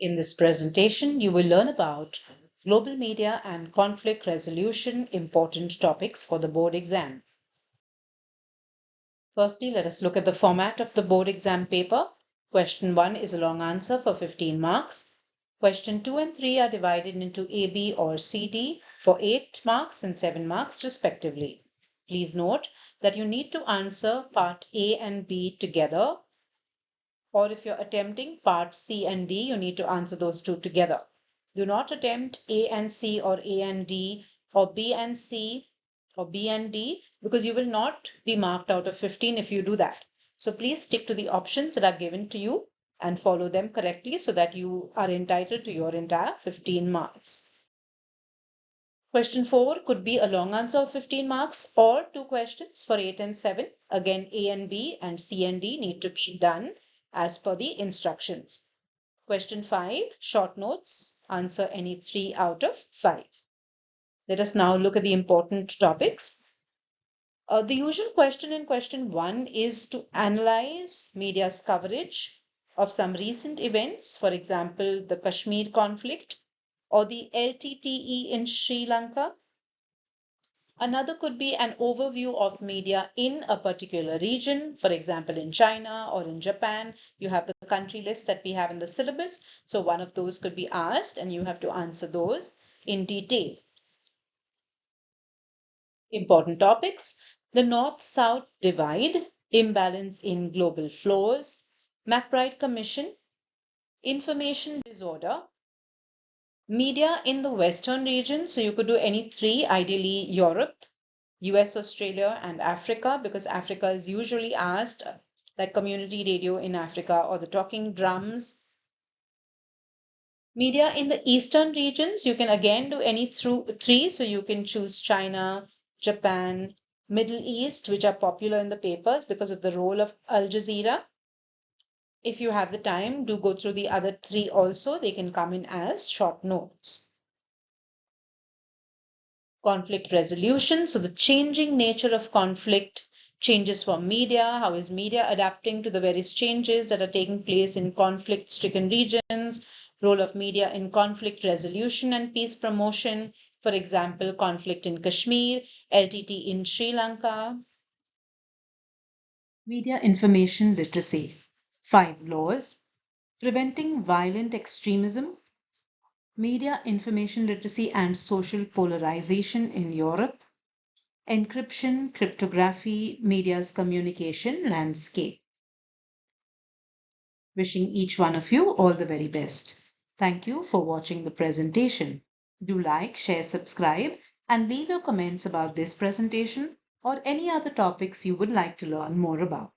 In this presentation, you will learn about global media and conflict resolution, important topics for the board exam. Firstly, let us look at the format of the board exam paper. Question 1 is a long answer for 15 marks. Question 2 and 3 are divided into A, B or C, D for 8 marks and 7 marks respectively. Please note that you need to answer part A and B together, or if you're attempting part C and D, you need to answer those two together. Do not attempt A and C or A and D or B and C or B and D, because you will not be marked out of 15 if you do that. So please stick to the options that are given to you and follow them correctly so that you are entitled to your entire 15 marks. Question 4 could be a long answer of 15 marks or 2 questions for 8 and 7. Again, A and B and C and D need to be done as per the instructions. Question 5, short notes, answer any 3 out of 5. Let us now look at the important topics. The usual question in question 1 is to analyze media's coverage of some recent events, for example, the Kashmir conflict or the LTTE in Sri Lanka. Another could be an overview of media in a particular region, for example, in China or in Japan. You have the country list that we have in the syllabus. So one of those could be asked and you have to answer those in detail. Important topics: the North-South divide, imbalance in global flows, McBride Commission, information disorder, media in the Western region. So you could do any 3, ideally Europe, US, Australia, and Africa, because Africa is usually asked, like community radio in Africa or the talking drums. Media in the Eastern regions, you can again do any 3, so you can choose China, Japan, Middle East, which are popular in the papers because of the role of Al Jazeera. If you have the time, do go through the other 3 also. They can come in as short notes. Conflict resolution. So the changing nature of conflict, changes for media. How is media adapting to the various changes that are taking place in conflict-stricken regions? Role of media in conflict resolution and peace promotion. For example, conflict in Kashmir, LTT in Sri Lanka. Media information literacy. 5 laws. Preventing violent extremism. Media information literacy and social polarization in Europe. Encryption, cryptography, media's communication landscape. Wishing each one of you all the very best. Thank you for watching the presentation. Do like, share, subscribe, and leave your comments about this presentation or any other topics you would like to learn more about.